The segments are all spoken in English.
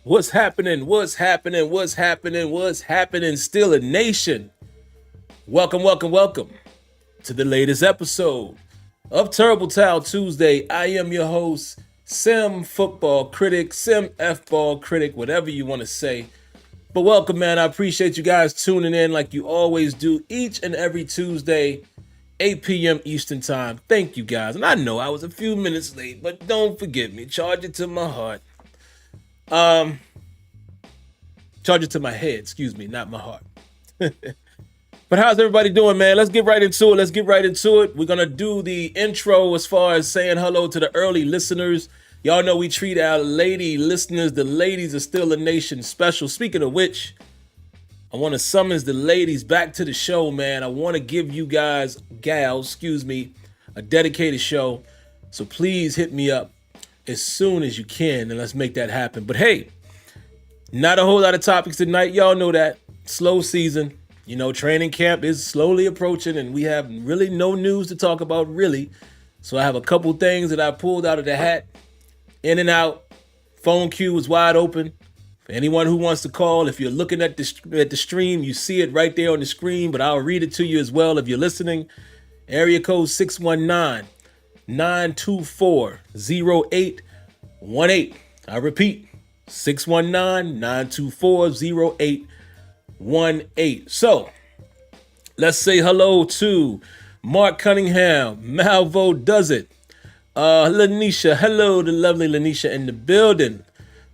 What's happening? What's happening? What's happening? What's happening? Still a nation. Welcome to the latest episode of Terrible Towel Tuesday. I am your host, SimFBallCritic, SimFBallCritic, whatever you want to say. But welcome, man. I appreciate you guys tuning in like you always do each and every Tuesday, 8 p.m. Eastern Time. Thank you, guys. And I know I was a few minutes late, but don't forgive me. Charge it to my heart. Charge it to my head, excuse me, not my heart. But how's everybody doing, man? Let's get right into it. We're going to do the intro as far as saying hello to the early listeners. Y'all know we treat our lady listeners, the ladies are still a nation special. Speaking of which, I want to summons the ladies back to the show, man. I want to give you guys, gals, a dedicated show. So please hit me up as soon as you can and let's make that happen. But hey, not a whole lot of topics tonight. Y'all know that. Slow season. You know, training camp is slowly approaching and we have really no news to talk about, really. So I have a couple things that I pulled out of the hat. In and out. Phone queue is wide open. For anyone who wants to call, if you're looking at the stream, you see it right there on the screen, but I'll read it to you as well if you're listening. Area code 619-924-0818. I repeat, 619-924-0818. So, let's say hello to Mark Cunningham. Malvo does it. Lanisha, hello to lovely Lanisha in the building.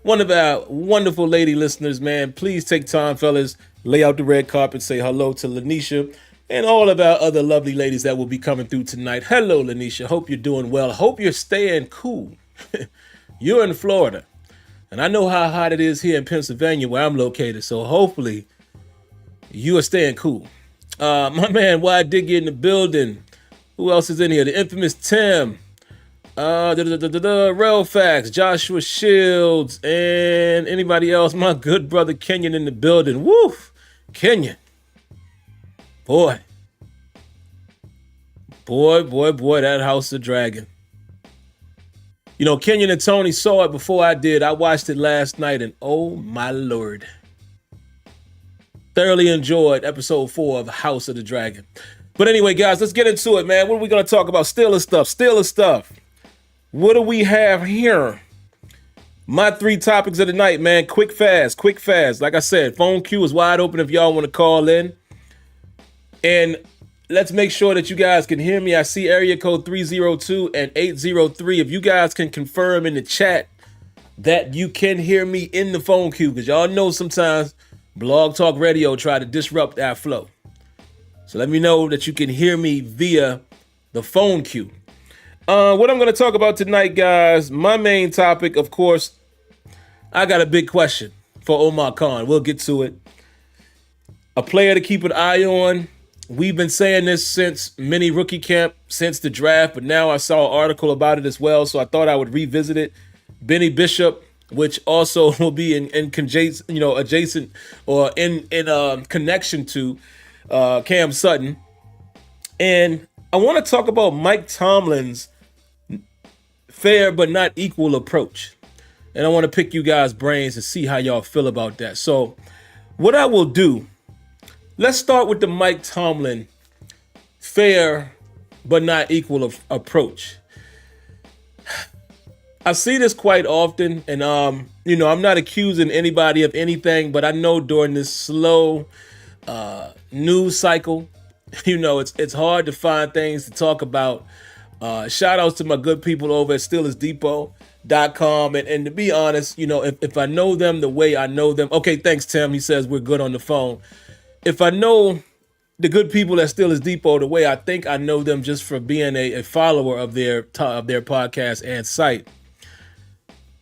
One of our wonderful lady listeners, man. Please take time, fellas. Lay out the red carpet, say hello to Lanisha and all of our other lovely ladies that will be coming through tonight. Hello, Lanisha. Hope you're doing well. Hope you're staying cool. You're in Florida. And I know how hot it is here in Pennsylvania where I'm located. So hopefully you are staying cool. My man, Why Diggy in the building. Who else is in here? The infamous Tim. Relfax, Joshua Shields, and anybody else. My good brother Kenyon in the building. Woof! Kenyon. Boy, that House of Dragon. You know, Kenyon and Tony saw it before I did. I watched it last night, and oh my lord. Thoroughly enjoyed episode 4 of House of the Dragon. But anyway, guys, let's get into it, man. What are we going to talk about? Steelers stuff. What do we have here? My 3 topics of the night, man. Quick, fast. Like I said, phone queue is wide open if y'all want to call in. And let's make sure that you guys can hear me. I see area code 302 and 803. If you guys can confirm in the chat that you can hear me in the phone queue, because y'all know sometimes Blog Talk Radio try to disrupt our flow. So let me know that you can hear me via the phone queue. What I'm going to talk about tonight, guys, my main topic, of course, I got a big question for Omar Kahn. We'll get to it. A player to keep an eye on. We've been saying this since mini rookie camp, since the draft, but now I saw an article about it as well, so I thought I would revisit it. Beanie Bishop, which also will be in adjacent or in connection to Cam Sutton. And I want to talk about Mike Tomlin's fair but not equal approach. And I want to pick you guys' brains and see how y'all feel about that. So what I will do, let's start with the Mike Tomlin fair but not equal approach. I see this quite often, and I'm not accusing anybody of anything, but I know during this slow news cycle, it's hard to find things to talk about. Shout outs to my good people over at SteelersDepot.com. And to be honest, if I know them the way I know them, okay, thanks, Tim. He says we're good on the phone. If I know the good people at Steelers Depot the way I think I know them just for being a follower of their podcast and site,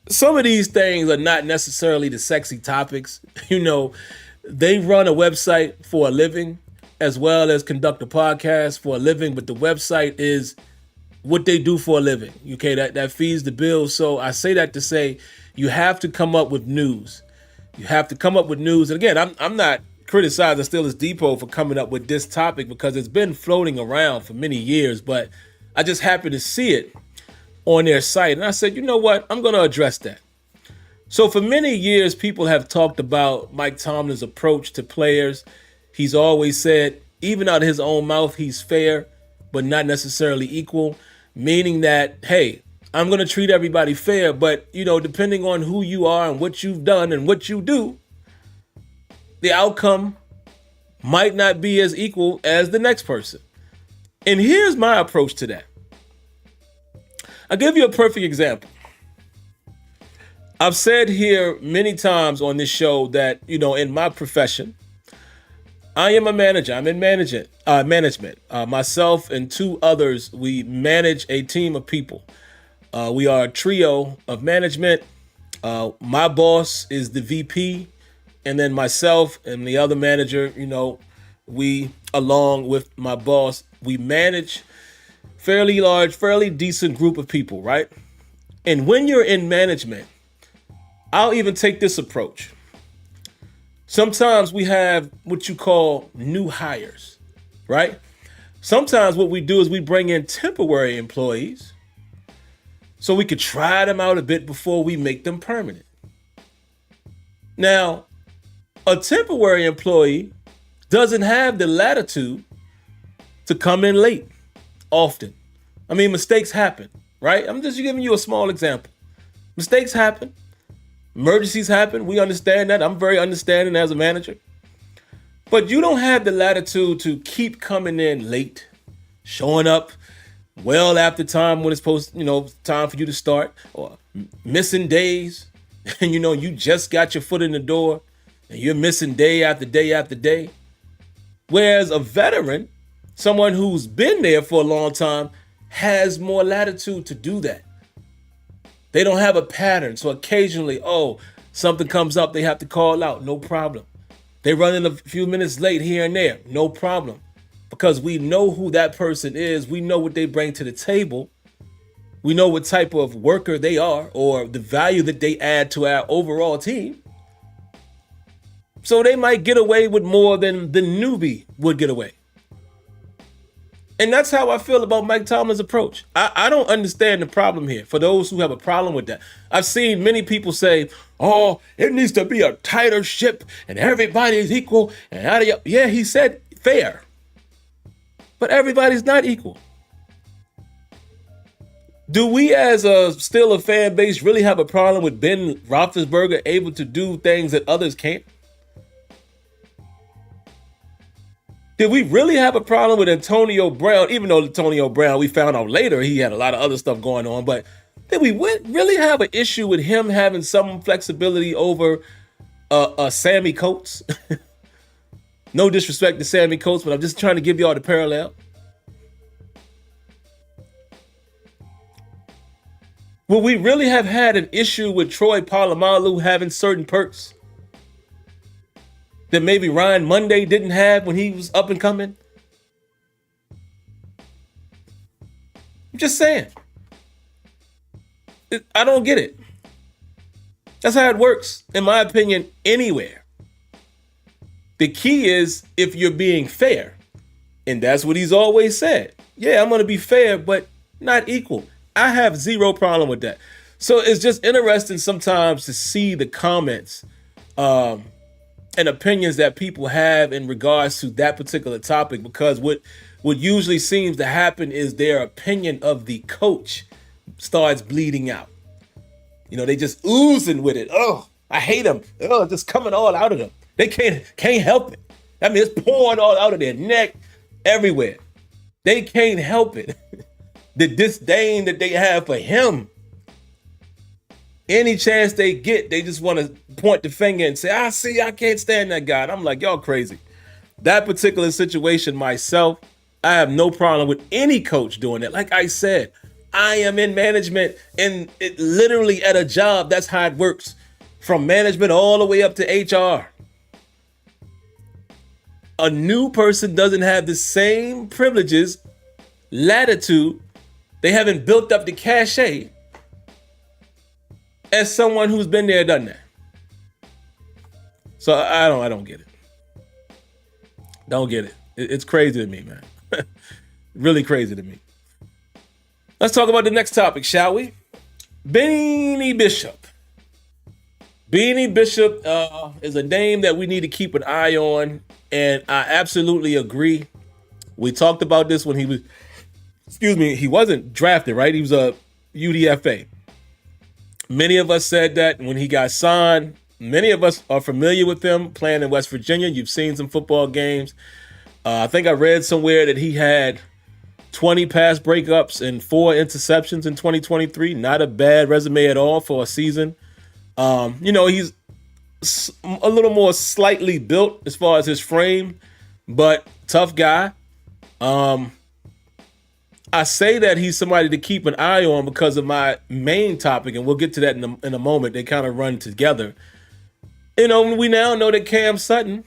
some of these things are not necessarily the sexy topics. They run a website for a living as well as conduct a podcast for a living, but the website is what they do for a living. Okay, that feeds the bills. So I say that to say you have to come up with news. And again, I'm not criticizing Steelers Depot for coming up with this topic because it's been floating around for many years, but I just happened to see it on their site. And I said, you know what? I'm going to address that. So for many years, people have talked about Mike Tomlin's approach to players. He's always said, even out of his own mouth, he's fair, but not necessarily equal, meaning that, hey, I'm going to treat everybody fair, but, depending on who you are and what you've done and what you do, the outcome might not be as equal as the next person. And here's my approach to that. I'll give you a perfect example. I've said here many times on this show that, in my profession, I am a manager. I'm in management. Myself and two others, we manage a team of people. We are a trio of management. My boss is the VP, and then myself and the other manager, we, along with my boss, we manage fairly large, fairly decent group of people, right? And when you're in management, I'll even take this approach. Sometimes we have what you call new hires, right? Sometimes what we do is we bring in temporary employees so we could try them out a bit before we make them permanent. Now, a temporary employee doesn't have the latitude to come in late often. I mean, mistakes happen, right? I'm just giving you a small example. Mistakes happen. Emergencies happen. We understand that. I'm very understanding as a manager. But you don't have the latitude to keep coming in late, showing up well after time when it's supposed, time for you to start, or missing days. And you just got your foot in the door and you're missing day after day after day. Whereas a veteran, someone who's been there for a long time, has more latitude to do that. They don't have a pattern. So occasionally, something comes up, they have to call out. No problem. They run in a few minutes late here and there. No problem. Because we know who that person is. We know what they bring to the table. We know what type of worker they are or the value that they add to our overall team. So they might get away with more than the newbie would get away. And that's how I feel about Mike Tomlin's approach. I don't understand the problem here for those who have a problem with that. I've seen many people say, it needs to be a tighter ship and everybody is equal. And yeah, he said fair, but everybody's not equal. Do we as a Steelers fan base really have a problem with Ben Roethlisberger able to do things that others can't? Did we really have a problem with Antonio Brown, even though Antonio Brown, we found out later, he had a lot of other stuff going on, but did we really have an issue with him having some flexibility over Sammy Coates? No disrespect to Sammy Coates, but I'm just trying to give y'all the parallel. Will we really have had an issue with Troy Polamalu having certain perks that maybe Ryan Monday didn't have when he was up and coming? I'm just saying. I don't get it. That's how it works, in my opinion, anywhere. The key is if you're being fair. And that's what he's always said. Yeah, I'm going to be fair, but not equal. I have zero problem with that. So it's just interesting sometimes to see the comments and opinions that people have in regards to that particular topic, because what usually seems to happen is their opinion of the coach starts bleeding out. They just oozing with it. Oh, I hate them. Oh, just coming all out of them. They can't help it. I mean, it's pouring all out of their neck everywhere. They can't help it. The disdain that they have for him. Any chance they get, they just want to point the finger and say, I can't stand that guy. And I'm like, y'all crazy. That particular situation myself, I have no problem with any coach doing that. Like I said, I am in management, and it literally at a job, that's how it works. From management all the way up to HR. A new person doesn't have the same privileges, latitude. They haven't built up the cachet as someone who's been there, done that. So I don't get it. Don't get it. It's crazy to me, man. Really crazy to me. Let's talk about the next topic, shall we? Beanie Bishop. Beanie Bishop is a name that we need to keep an eye on, and I absolutely agree. We talked about this when he was, he wasn't drafted, right? He was a UDFA. Many of us said that when he got signed. Many of us are familiar with him playing in West Virginia. You've seen some football games. I think I read somewhere that he had 20 pass breakups and 4 interceptions in 2023. Not a bad resume at all for a season. He's a little more slightly built as far as his frame, but tough guy. I say that he's somebody to keep an eye on because of my main topic, and we'll get to that in a moment. They kind of run together. We now know that Cam Sutton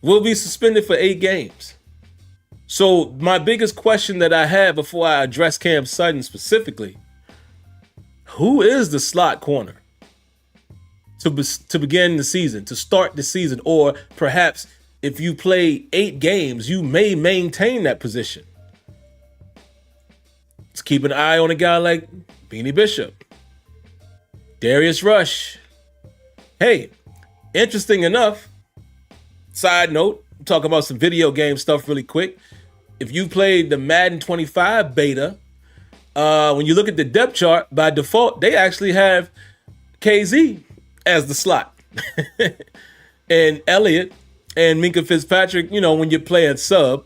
will be suspended for 8 games. So my biggest question that I have before I address Cam Sutton specifically, who is the slot corner to begin the season, to start the season? Or perhaps if you play 8 games, you may maintain that position. Let's keep an eye on a guy like Beanie Bishop, Darius Rush. Hey, interesting enough, side note, talk about some video game stuff really quick. If you played the Madden 25 beta, when you look at the depth chart, by default, they actually have KZ as the slot. And Elliott and Minkah Fitzpatrick, when you play at sub,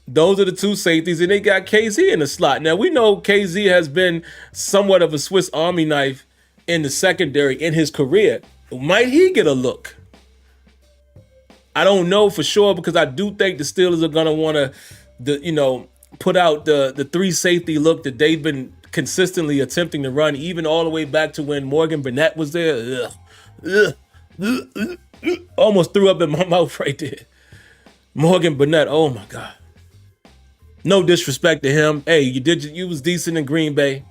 those are the 2 safeties, and they got KZ in the slot. Now, we know KZ has been somewhat of a Swiss Army knife in the secondary in his career. Might he get a look? I don't know for sure, because I do think the Steelers are going to want to, put out the 3 safety look that they've been consistently attempting to run, even all the way back to when Morgan Burnett was there. Almost threw up in my mouth right there. Morgan Burnett, oh my God. No disrespect to him. Hey, you was decent in Green Bay.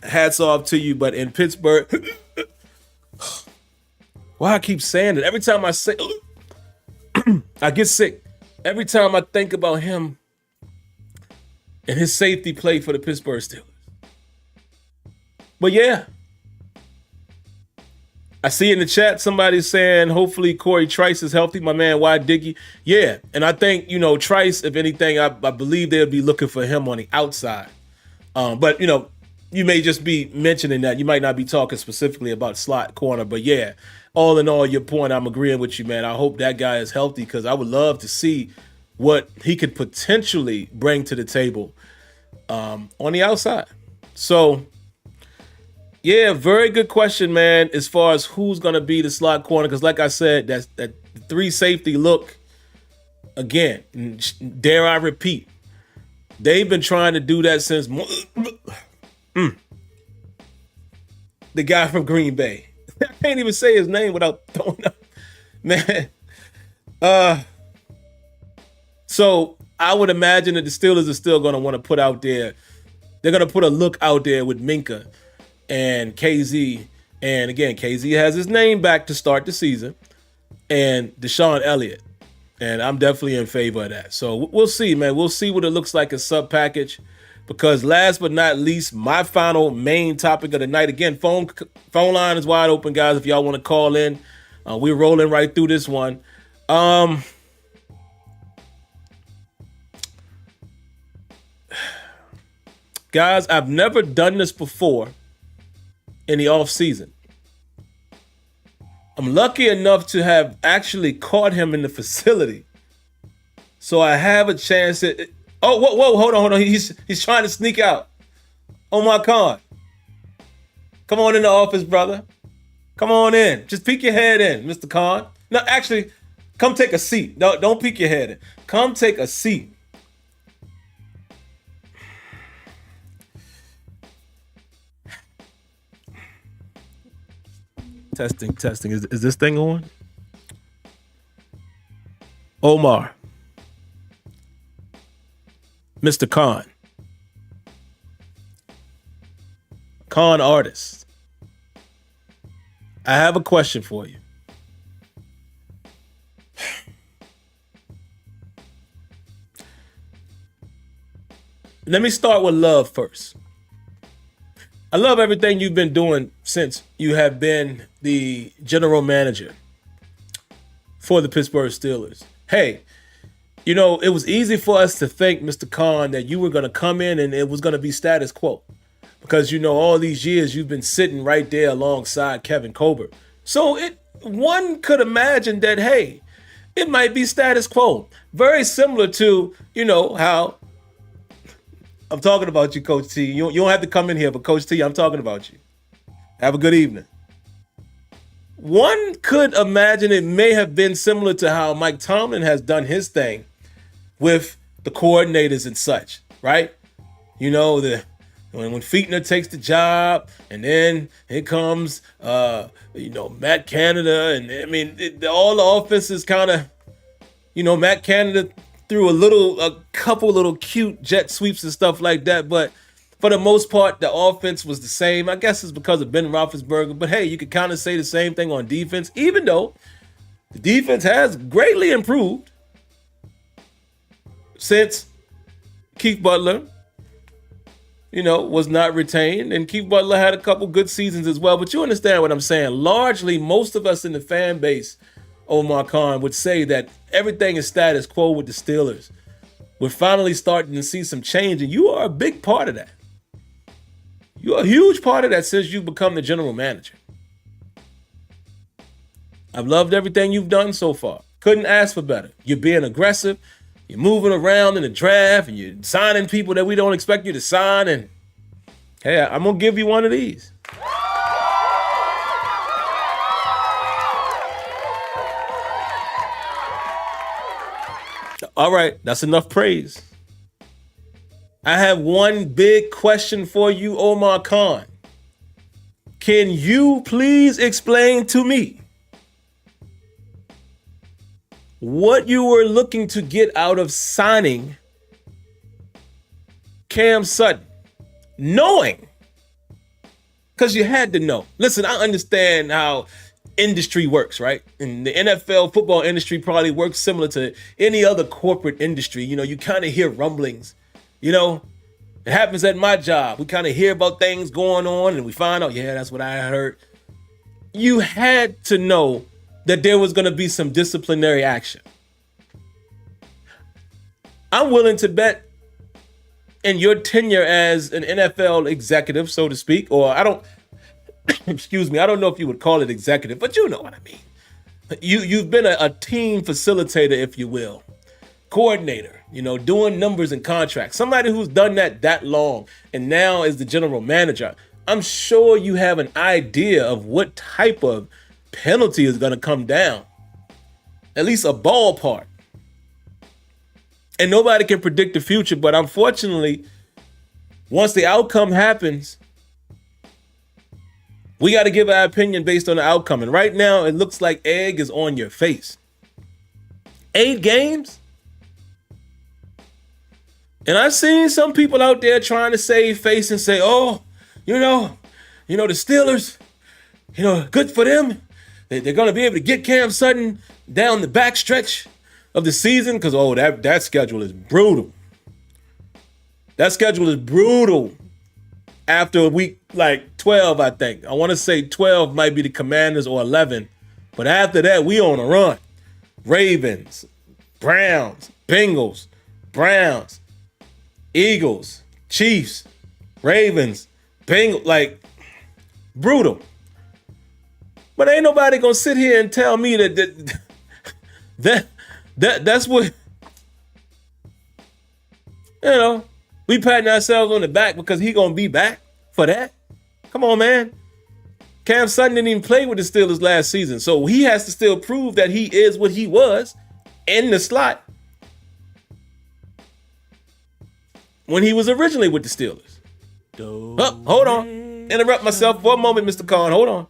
Hats off to you, but in Pittsburgh, why I keep saying it? Every time I say, I get sick. Every time I think about him and his safety play for the Pittsburgh Steelers. But yeah, I see in the chat somebody saying hopefully Corey Trice is healthy. My man, Y Diggy. Yeah, and I think, Trice, if anything, I believe they'll be looking for him on the outside. But, you may just be mentioning that. You might not be talking specifically about slot corner. But yeah, all in all, your point, I'm agreeing with you, man. I hope that guy is healthy, because I would love to see what he could potentially bring to the table on the outside. So, yeah, very good question, man, as far as who's going to be the slot corner. Because like I said, that 3 safety look, again, dare I repeat, they've been trying to do that since the guy from Green Bay. I can't even say his name without throwing up. Man. So I would imagine that the Steelers are still going to want to put out there. They're going to put a look out there with Minkah and KZ. And again, KZ has his name back to start the season. And Deshaun Elliott. And I'm definitely in favor of that. So we'll see, man. We'll see what it looks like as sub package. Because last but not least, my final main topic of the night. Again, phone line is wide open, guys, if y'all want to call in. We're rolling right through this one. Guys, I've never done this before in the off season. I'm lucky enough to have actually caught him in the facility. So I have a chance to... Oh, whoa, hold on. He's trying to sneak out. Omar Kahn. Come on in the office, brother. Come on in. Just peek your head in, Mr. Kahn. No, actually, come take a seat. No, don't peek your head in. Come take a seat. Testing. Is this thing on? Omar. Mr. Kahn. Kahn artist. I have a question for you. Let me start with love first. I love everything you've been doing since you have been the general manager for the Pittsburgh Steelers. Hey, you know, it was easy for us to think, Mr. Kahn, that you were going to come in and it was going to be status quo. Because, you know, all these years you've been sitting right there alongside Kevin Colbert. So one could imagine that, hey, it might be status quo. Very similar to, you know, how I'm talking about you, Coach T. You don't have to come in here, but Coach T, I'm talking about you. Have a good evening. One could imagine it may have been similar to how Mike Tomlin has done his thing with the coordinators and such, right? You know, when Fichtner takes the job, and then here comes, Matt Canada, and I mean, all the offenses kind of, you know, Matt Canada threw a couple little cute jet sweeps and stuff like that, but for the most part, the offense was the same. I guess it's because of Ben Roethlisberger, but hey, you could kind of say the same thing on defense, even though the defense has greatly improved since Keith Butler, you know, was not retained. And Keith Butler had a couple good seasons as well. But you understand what I'm saying. Largely, most of us in the fan base, Omar Kahn, would say that everything is status quo with the Steelers. We're finally starting to see some change, and you are a big part of that. You're a huge part of that since you've become the general manager. I've loved everything you've done so far. Couldn't ask for better. You're being aggressive. You're moving around in the draft, and you're signing people that we don't expect you to sign. And hey, I'm going to give you one of these. All right, that's enough praise. I have one big question for you, Omar Kahn. Can you please explain to me what you were looking to get out of signing Cam Sutton, knowing, because you had to know. Listen, I understand how industry works, right? And the NFL football industry probably works similar to any other corporate industry. You know, you kind of hear rumblings. You know, it happens at my job. We kind of hear about things going on and we find out, yeah, that's what I heard. You had to know that there was going to be some disciplinary action. I'm willing to bet in your tenure as an NFL executive, so to speak, or I don't know if you would call it executive, but you know what I mean. You've been a team facilitator, if you will, coordinator, you know, doing numbers and contracts. Somebody who's done that long and now is the general manager. I'm sure you have an idea of what type of penalty is going to come down, at least a ballpark. And nobody can predict the future, but unfortunately, once the outcome happens, we got to give our opinion based on the outcome. And right now, it looks like egg is on your face. 8 games? And I've seen some people out there trying to save face and say, oh, you know, the Steelers, you know, good for them. They're going to be able to get Cam Sutton down the backstretch of the season because, oh, that schedule is brutal. That schedule is brutal after week like 12, I think. I want to say 12 might be the Commanders or 11. But after that, we on a run. Ravens, Browns, Bengals, Browns, Eagles, Chiefs, Ravens, Bengals, like brutal. But ain't nobody gonna sit here and tell me that's what, you know, we patting ourselves on the back because he gonna be back for that. Come on, man. Cam Sutton didn't even play with the Steelers last season, so he has to still prove that he is what he was in the slot when he was originally with the Steelers. Oh, hold on. Interrupt myself for a moment, Mr. Kahn. Hold on.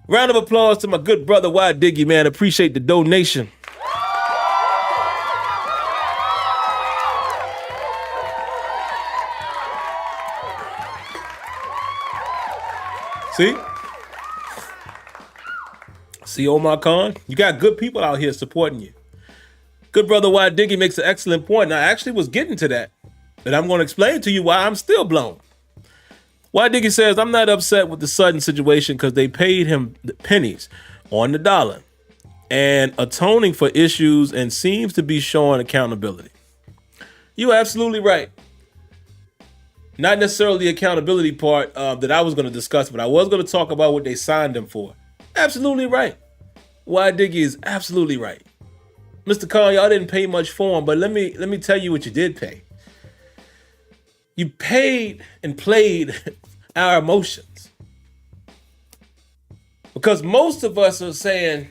Round of applause to my good brother, Why Diggy, man. Appreciate the donation. See, Omar Kahn, you got good people out here supporting you. Good brother Why Diggy makes an excellent point, and I actually was getting to that. And I'm going to explain to you why I'm still blown. Why Diggy says, I'm not upset with the Sutton situation because they paid him pennies on the dollar and atoning for issues and seems to be showing accountability. You're absolutely right. Not necessarily the accountability part that I was going to discuss, but I was going to talk about what they signed him for. Absolutely right. Why Diggy is absolutely right. Mr. Kahn, y'all didn't pay much for him, but let me tell you what you did pay. You paid and played our emotions. Because most of us are saying,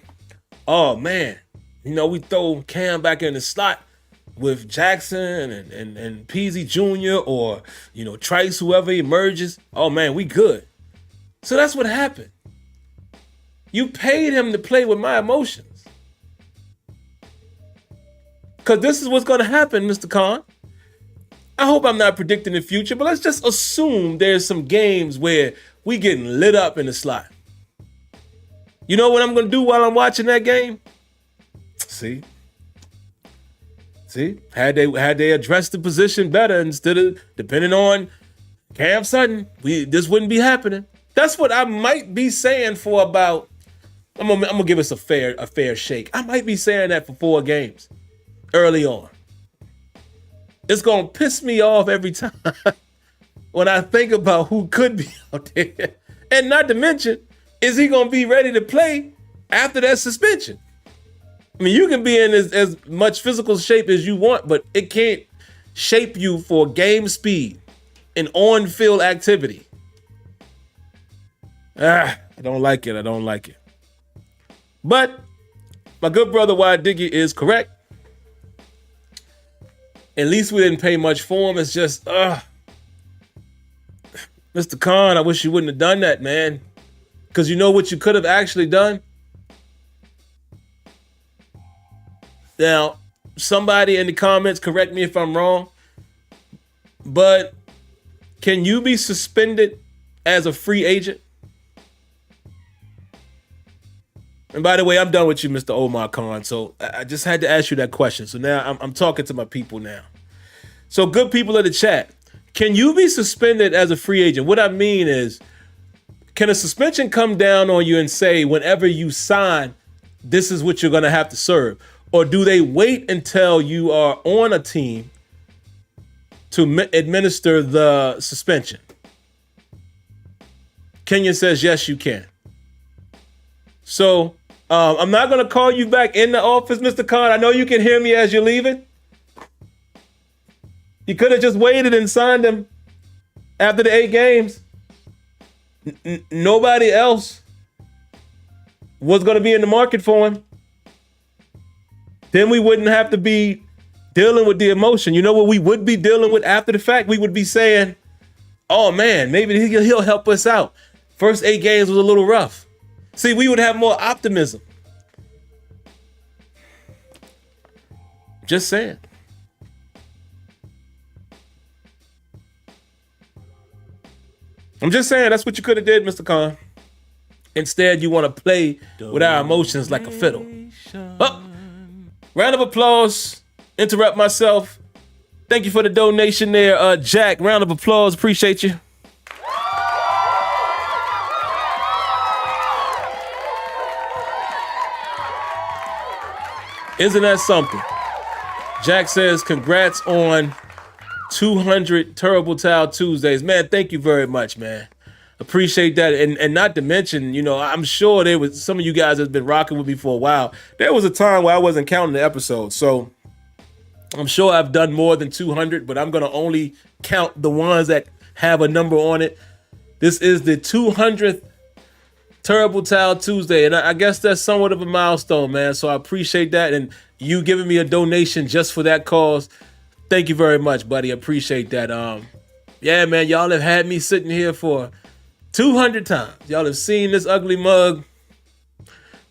oh man, we throw Cam back in the slot with Jackson and Peasy Jr. or, Trice, whoever emerges. Oh man, we good. So that's what happened. You paid him to play with my emotions. Because this is what's going to happen, Mr. Kahn. I hope I'm not predicting the future, but let's just assume there's some games where we getting lit up in the slot. You know what I'm going to do while I'm watching that game? See, had they addressed the position better instead of depending on Cam Sutton, this wouldn't be happening. That's what I might be saying for about. I'm gonna give us a fair shake. I might be saying that for 4 games early on. It's gonna piss me off every time when I think about who could be out there, and not to mention, is he gonna be ready to play after that suspension? I mean, you can be in as much physical shape as you want, but it can't shape you for game speed and on-field activity. I don't like it. But my good brother Y Diggy is correct. At least we didn't pay much for him. It's just, Mr. Kahn, I wish you wouldn't have done that, man. Because you know what you could have actually done? Now, somebody in the comments, correct me if I'm wrong, but can you be suspended as a free agent? And by the way, I'm done with you, Mr. Omar Kahn. So I just had to ask you that question. So now I'm talking to my people now. So good people in the chat, can you be suspended as a free agent? What I mean is, can a suspension come down on you and say, whenever you sign, this is what you're going to have to serve? Or do they wait until you are on a team to administer the suspension? Kenyon says, yes, you can. So I'm not going to call you back in the office, Mr. Kahn. I know you can hear me as you're leaving. You could have just waited and signed him after the 8 games. Nobody else was going to be in the market for him. Then we wouldn't have to be dealing with the emotion. You know what we would be dealing with after the fact? We would be saying, oh man, maybe he'll help us out. First 8 games was a little rough. See, we would have more optimism. Just saying. I'm just saying that's what you could have did, Mr. Kahn. Instead, you want to play with our emotions like a fiddle. Oh, round of applause. Interrupt myself. Thank you for the donation there, Jack. Round of applause. Appreciate you. Isn't that something? Jack says, congrats on 200 Terrible Towel Tuesdays. Man, thank you very much, man. Appreciate that. And not to mention, you know, I'm sure there was some of you guys that's been rocking with me for a while. There was a time where I wasn't counting the episodes. So I'm sure I've done more than 200, but I'm going to only count the ones that have a number on it. This is the 200th Terrible Towel Tuesday, and I guess that's somewhat of a milestone, man. So I appreciate that, and you giving me a donation just for that cause. Thank you very much, buddy. I appreciate that. Yeah, man, y'all have had me sitting here for 200 times. Y'all have seen this ugly mug.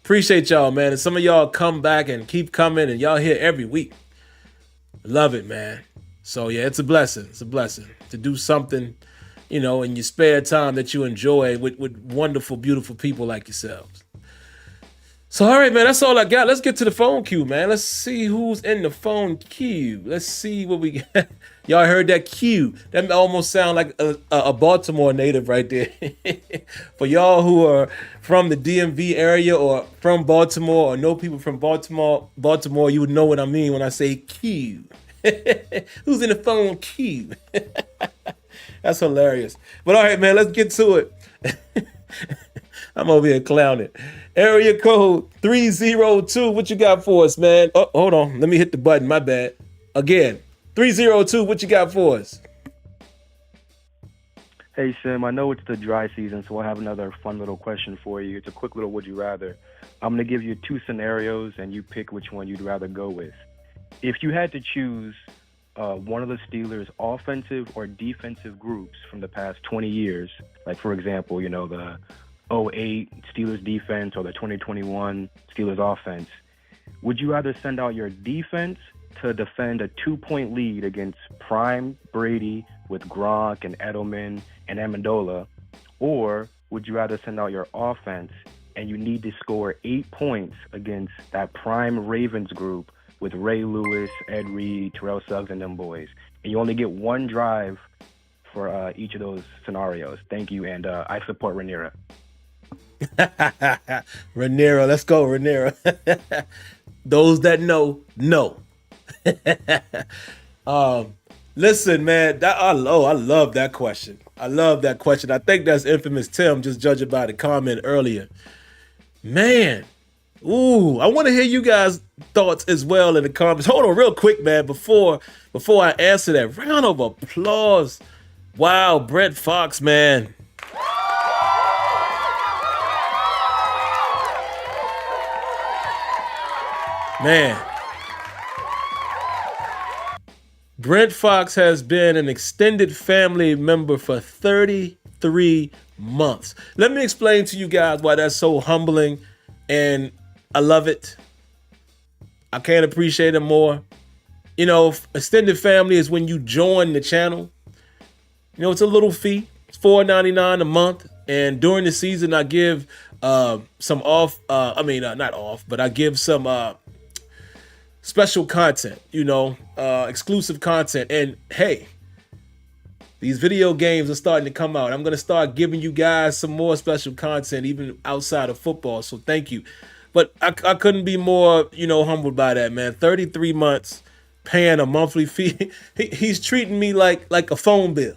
Appreciate y'all, man. And some of y'all come back and keep coming, and y'all here every week. Love it, man. So yeah, it's a blessing. It's a blessing to do something, you know, in your spare time that you enjoy with wonderful, beautiful people like yourselves. So, all right, man, that's all I got. Let's get to the phone queue, man. Let's see who's in the phone queue. Let's see what we got. Y'all heard that queue? That almost sound like a Baltimore native right there. For y'all who are from the DMV area or from Baltimore or know people from Baltimore, you would know what I mean when I say queue. Who's in the phone queue? That's hilarious. But all right, man, let's get to it. I'm over here clowning. Area code 302. What you got for us, man? Oh, hold on. Let me hit the button. My bad. Again, 302. What you got for us? Hey, Sim. I know it's the dry season, so I have another fun little question for you. It's a quick little would you rather. I'm going to give you 2 scenarios, and you pick which one you'd rather go with. If you had to choose one of the Steelers' offensive or defensive groups from the past 20 years, like, for example, you know, the 2008 Steelers defense or the 2021 Steelers offense, would you rather send out your defense to defend a 2-point lead against prime Brady with Gronk and Edelman and Amendola, or would you rather send out your offense and you need to score 8 points against that prime Ravens group with Ray Lewis, Ed Reed, Terrell Suggs, and them boys, and you only get 1 drive for each of those scenarios? Thank you, and I support Rhaenyra. Rhaenyra, let's go, Rhaenyra. Those that know. Listen, man, I love that question. I love that question. I think that's infamous Tim, just judging by the comment earlier. Man, ooh, I want to hear you guys' thoughts as well in the comments. Hold on real quick, man, before I answer that. Round of applause. Wow, Brett Fox, man. Man, Brent Fox has been an extended family member for 33 months. Let me explain to you guys why that's so humbling, and I love it. I can't appreciate it more. You know, extended family is when you join the channel. You know, it's a little fee. It's $4.99 a month, and during the season, I give some off. Not off, but I give some special content, you know, exclusive content. And hey, these video games are starting to come out. I'm going to start giving you guys some more special content, even outside of football. So thank you. But I couldn't be more, you know, humbled by that, man. 33 months paying a monthly fee. He's treating me like a phone bill,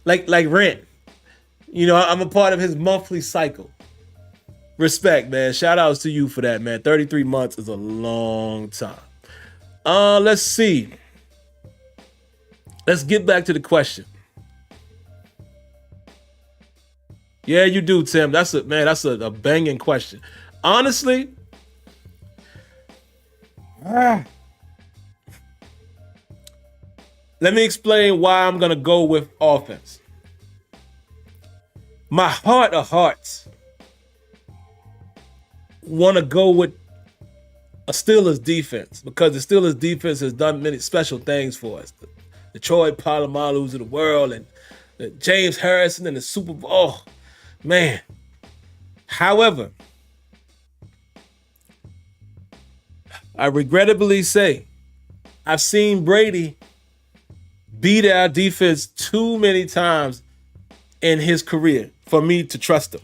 like rent. You know, I'm a part of his monthly cycle. Respect, man. Shout outs to you for that, man. 33 months is a long time. Let's see. Let's get back to the question. Yeah, you do, Tim. That's a banging question. Honestly, let me explain why I'm going to go with offense. My heart of hearts want to go with a Steelers defense because the Steelers defense has done many special things for us. The Troy Polamalu's of the world and the James Harrison and the Super Bowl. Oh, man. However, I regrettably say I've seen Brady beat our defense too many times in his career for me to trust him.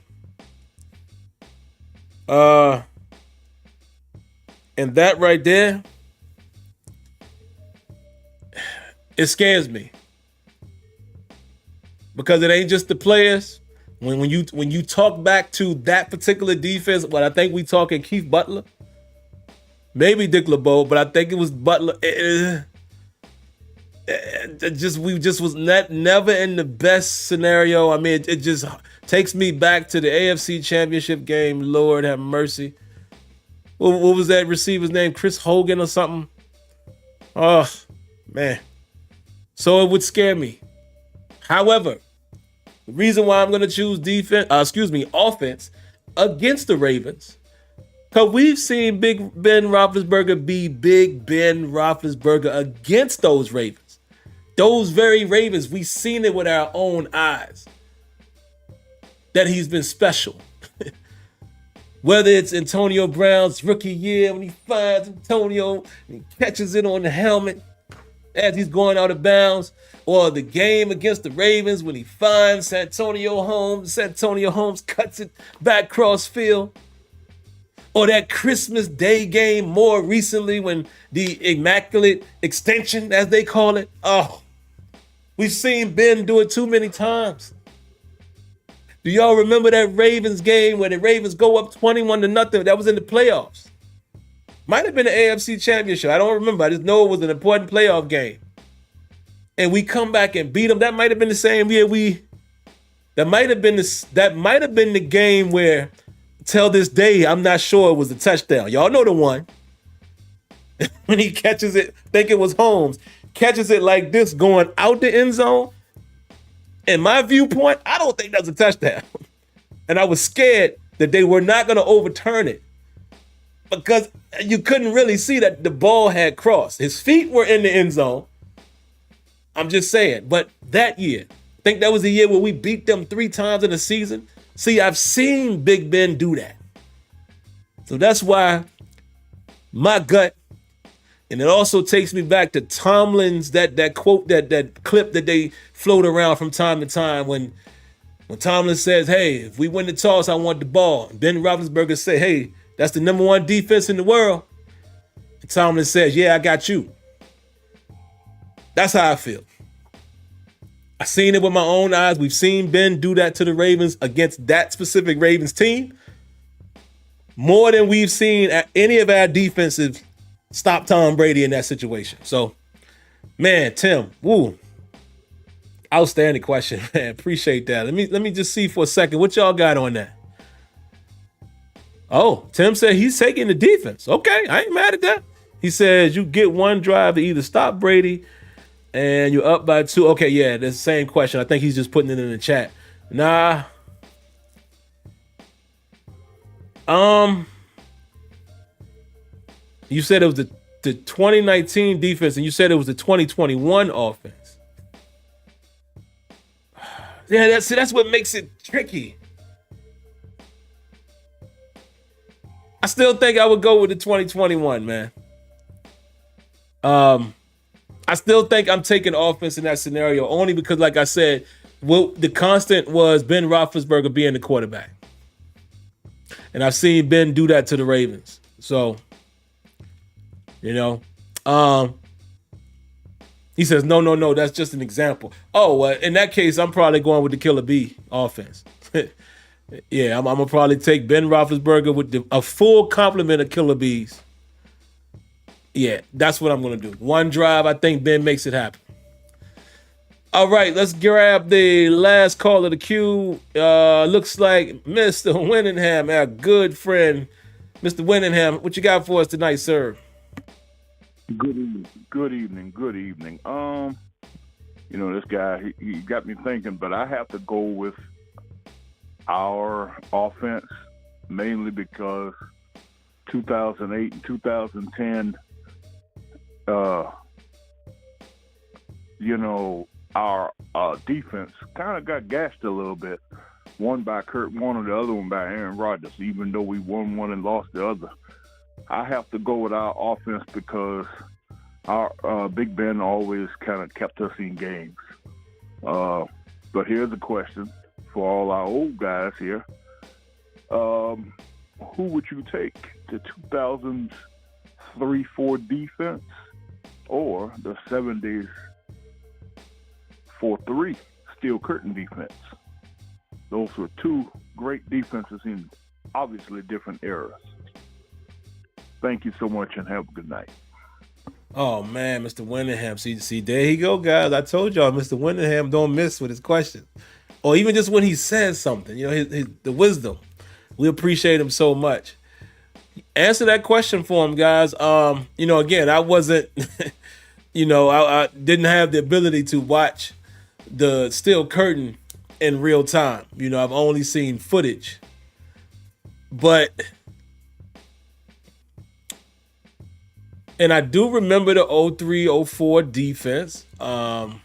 And that right there, it scares me because it ain't just the players. When you talk back to that particular defense, what I think we talking Keith Butler, maybe Dick LeBeau, but I think it was Butler. We just was never in the best scenario. I mean, it just takes me back to the AFC Championship game. Lord have mercy. What was that receiver's name? Chris Hogan or something? Oh, man. So it would scare me. However, the reason why I'm going to choose offense against the Ravens, because we've seen Big Ben Roethlisberger be Big Ben Roethlisberger against those Ravens. Those very Ravens, we've seen it with our own eyes that he's been special. Whether it's Antonio Brown's rookie year when he finds Antonio and he catches it on the helmet as he's going out of bounds, or the game against the Ravens when he finds Santonio Holmes cuts it back cross field, or that Christmas Day game more recently when the immaculate extension, as they call it. Oh, we've seen Ben do it too many times. Do y'all remember that Ravens game where the Ravens go up 21-0? That was in the playoffs. Might have been the AFC Championship. I don't remember. I just know it was an important playoff game. And we come back and beat them. That might have been the same year that might have been the game where, till this day, I'm not sure it was a touchdown. Y'all know the one. When he catches it, think it was Holmes, catches it like this going out the end zone. In my viewpoint, I don't think that's a touchdown. And I was scared that they were not going to overturn it because you couldn't really see that the ball had crossed. His feet were in the end zone. I'm just saying. But that year, I think that was the year where we beat them 3 times in a season. See, I've seen Big Ben do that. So that's why my gut, and it also takes me back to Tomlin's, that quote, that clip that they float around from time to time when Tomlin says, hey, if we win the toss, I want the ball. And Ben Roethlisberger say, hey, that's the number 1 defense in the world. And Tomlin says, yeah, I got you. That's how I feel. I seen it with my own eyes. We've seen Ben do that to the Ravens against that specific Ravens team more than we've seen at any of our defensive stop Tom Brady in that situation. So, man, Tim, woo, outstanding question, man. Appreciate that. Let me just see for a second what y'all got on that. Oh, Tim said he's taking the defense. Okay, I ain't mad at that. He says you get one drive to either stop Brady and you're up by 2. Okay, yeah, that's the same question. I think he's just putting it in the chat. Nah. You said it was the 2019 defense, and you said it was the 2021 offense. Yeah, that's what makes it tricky. I still think I would go with the 2021, man. I still think I'm taking offense in that scenario only because, like I said, the constant was Ben Roethlisberger being the quarterback. And I've seen Ben do that to the Ravens. So, he says, no, that's just an example. Oh, well, in that case, I'm probably going with the Killer B offense. Yeah, I'm going to probably take Ben Roethlisberger with a full complement of Killer Bees. Yeah, that's what I'm going to do. One drive, I think Ben makes it happen. All right, let's grab the last call of the queue. Looks like Mr. Winningham, our good friend. Mr. Winningham, what you got for us tonight, sir? Good evening. This guy, he got me thinking, but I have to go with our offense, mainly because 2008 and 2010, our defense kind of got gashed a little bit. One by Kurt Warner, the other one by Aaron Rodgers, even though we won one and lost the other. I have to go with our offense because our Big Ben always kind of kept us in games. But here's a question for all our old guys here. Who would you take, the 2000s 3-4 defense or the 70s 4-3 steel curtain defense? Those were 2 great defenses in obviously different eras. Thank you so much and have a good night. Oh, man, Mr. Winningham. See, there you go, guys. I told y'all Mr. Winningham don't miss with his questions. Or even just when he says something, the wisdom. We appreciate him so much. Answer that question for him, guys. Again, I wasn't, I didn't have the ability to watch the steel curtain in real time. I've only seen footage. But... and I do remember the 03-04 defense. Well,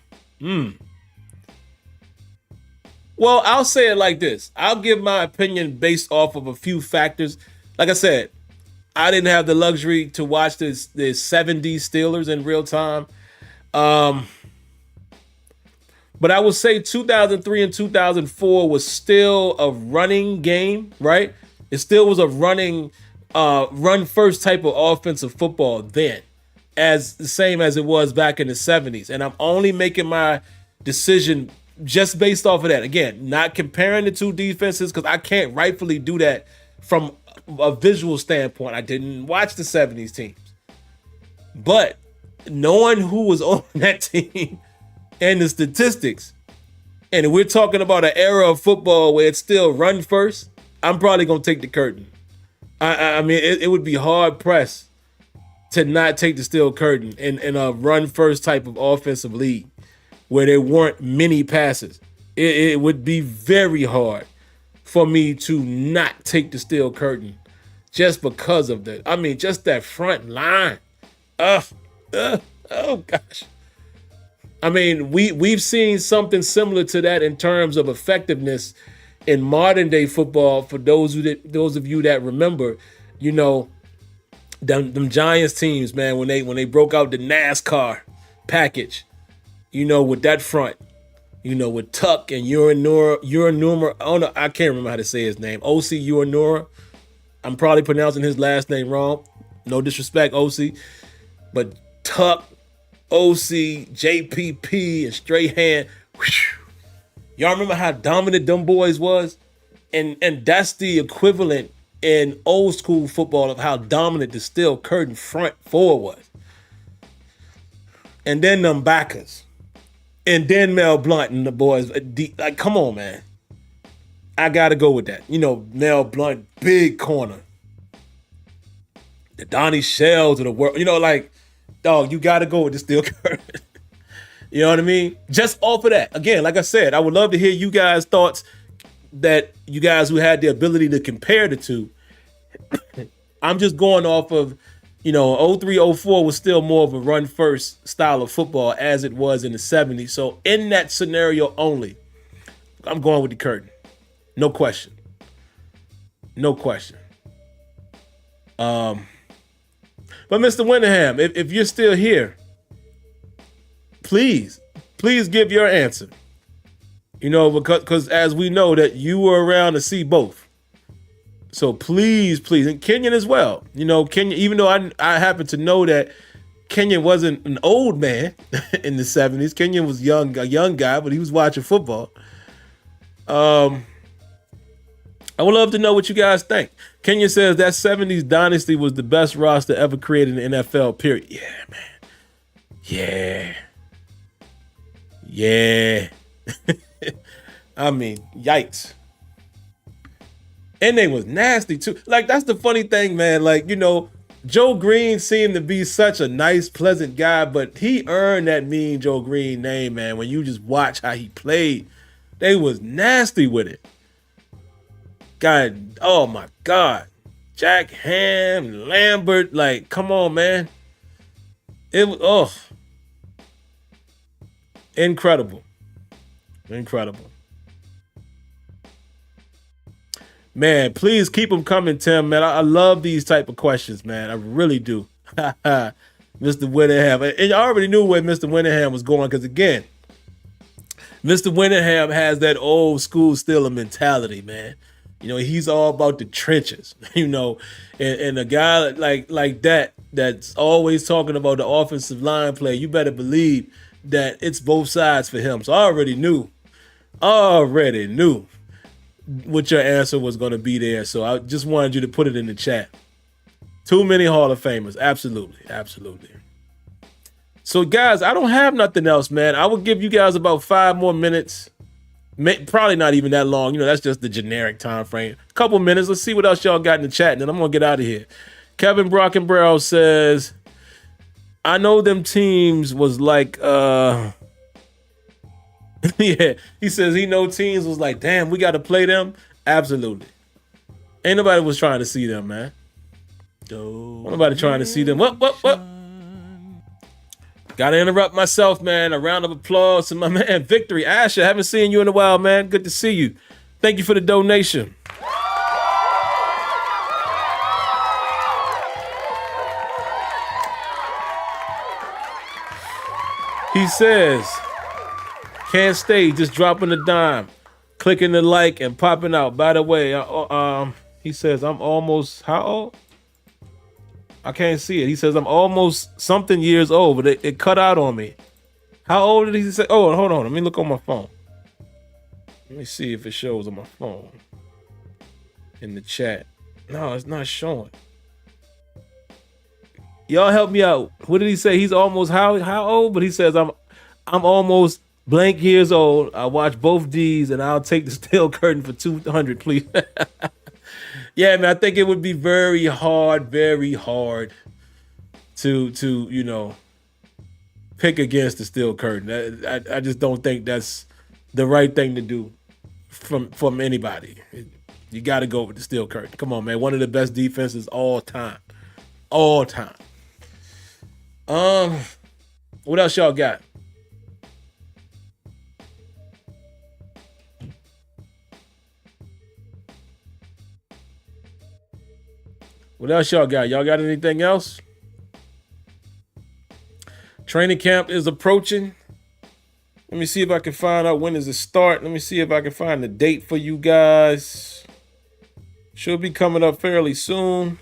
I'll say it like this. I'll give my opinion based off of a few factors. like I said, I didn't have the luxury to watch the 70s Steelers in real time. But I would say 2003 and 2004 was still a running game, right? It still was a running, run first type of offensive football then, as the same as it was back in the 70s. And I'm only making my decision just based off of that. Again, not comparing the two defenses, because I can't rightfully do that from a visual standpoint. I didn't watch the 70s teams. But knowing who was on that team and the statistics, and we're talking about an era of football where it's still run first, I'm probably going to take the curtain. I mean, it would be hard pressed to not take the steel curtain in a run first type of offensive league where there weren't many passes. It would be very hard for me to not take the steel curtain just because of just that front line. Oh gosh. I mean, we've seen something similar to that in terms of effectiveness in modern day football. For those of you that remember, them Giants teams, man, when they broke out the NASCAR package, with that front, with Tuck and Uranuma. I can't remember how to say his name. O.C. Uranura. I'm probably pronouncing his last name wrong. No disrespect, O.C. But Tuck, O.C., JPP, and Strahan. Y'all remember how dominant them boys was? And that's the equivalent in old school football of how dominant the steel curtain front four was. And then them backers. And then Mel Blount and the boys. Like, come on, man. I got to go with that. Mel Blount, big corner. The Donnie Shells of the world. Dog, you got to go with the steel curtain. You know what I mean? Just off of that. Again, like I said, I would love to hear you guys' thoughts, that you guys who had the ability to compare the two. I'm just going off of, 03, 04 was still more of a run first style of football as it was in the 70s. So in that scenario only, I'm going with the curtain. No question. No question. But Mr. Winningham, if you're still here, please give your answer. Because as we know that you were around to see both. So please, and Kenyon as well. Kenyon, even though I happen to know that Kenyon wasn't an old man in the 70s. Kenyon was a young guy, but he was watching football. I would love to know what you guys think. Kenyon says that 70s dynasty was the best roster ever created in the NFL, period. Yeah, man. Yeah. I mean, yikes. And they was nasty too. Like, that's the funny thing, man. Like, Joe Green seemed to be such a nice, pleasant guy, but he earned that Mean Joe Green name, man. When you just watch how he played, they was nasty with it. God, oh my God. Jack Ham, Lambert, like, come on, man. It was, incredible. Man, please keep them coming, Tim, man. I love these type of questions, man. I really do. Mr. Winningham. And I already knew where Mr. Winningham was going because, again, Mr. Winningham has that old school Steeler mentality, man. He's all about the trenches, and a guy like that's always talking about the offensive line play, you better believe that it's both sides for him. So I already knew what your answer was going to be there. So I just wanted you to put it in the chat. Too many Hall of Famers. Absolutely. So guys, I don't have nothing else, man. I will give you guys about 5 more minutes. Probably not even that long. That's just the generic time frame. A couple minutes. Let's see what else y'all got in the chat, and then I'm going to get out of here. Kevin Brockenbrow says, I know them teams was like, yeah, he says he know teams was like, damn, we got to play them. Absolutely. Ain't nobody was trying to see them, man. Nobody trying to see them. What? Got to interrupt myself, man. A round of applause to my man, Victory. Asher, haven't seen you in a while, man. Good to see you. Thank you for the donation. He says, can't stay, just dropping a dime, clicking the like and popping out. By the way, he says, I'm almost, how old? I can't see it. He says, I'm almost something years old, but it cut out on me. How old did he say? Oh, hold on. Let me look on my phone. Let me see if it shows on my phone in the chat. No, it's not showing. Y'all help me out. What did he say? He's almost how old? But he says, I'm almost blank years old. I watch both D's and I'll take the steel curtain for 200, please. Yeah, man, I think it would be very hard to pick against the steel curtain. I just don't think that's the right thing to do from anybody. You got to go with the steel curtain. Come on, man. One of the best defenses all time. All time. What else y'all got? What else y'all got? Y'all got anything else? Training camp is approaching. Let me see if I can find out when does it start. Let me see if I can find the date for you guys. Should be coming up fairly soon.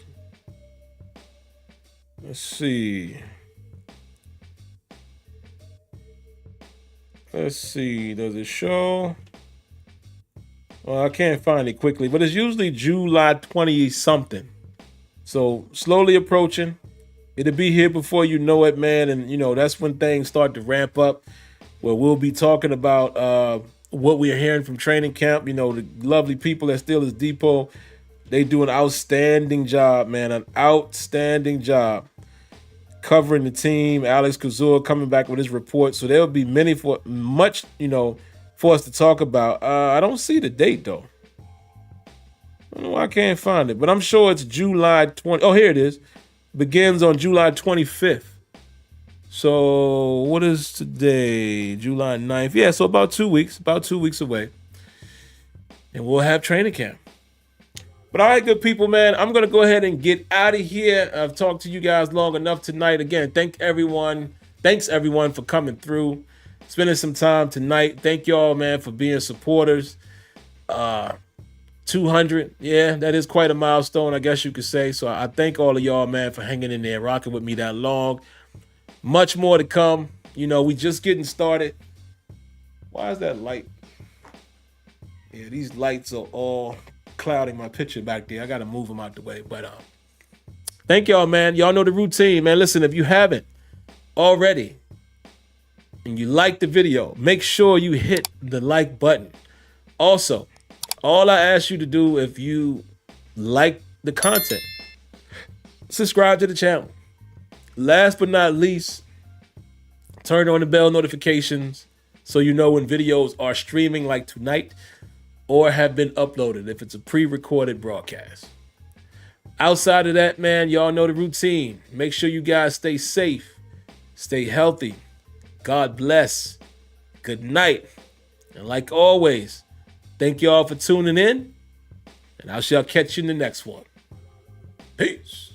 Let's see. Does it show? Well, I can't find it quickly, but it's usually July 20 something. So slowly approaching. It'll be here before you know it, man. And, that's when things start to ramp up, where we'll be talking about what we're hearing from training camp. The lovely people at Steelers Depot, they do an outstanding job, man. An outstanding job covering the team. Alex Kazur coming back with his report. So there'll be much for us to talk about. I don't see the date, though. I don't know why I can't find it, but I'm sure it's July 20. Oh, here it is. Begins on July 25th. So what is today? July 9th. Yeah, so about 2 weeks away. And we'll have training camp. But all right, good people, man, I'm going to go ahead and get out of here. I've talked to you guys long enough tonight. Again, thanks everyone for coming through, spending some time tonight. Thank y'all, man, for being supporters. 200, yeah, that is quite a milestone, I guess you could say. So I thank all of y'all, man, for hanging in there, rocking with me that long. Much more to come. We just getting started. Why is that light? Yeah, these lights are all clouding my picture back there. I got to move them out the way. But thank y'all, man. Y'all know the routine, man. Listen, if you haven't already and you like the video, make sure you hit the like button. Also, all I ask you to do, if you like the content, subscribe to the channel. Last but not least, turn on the bell notifications so you know when videos are streaming like tonight or have been uploaded if it's a pre-recorded broadcast. Outside of that, man, y'all know the routine. Make sure you guys stay safe, stay healthy. God bless. Good night. And like always, thank y'all for tuning in, and I shall catch you in the next one. Peace.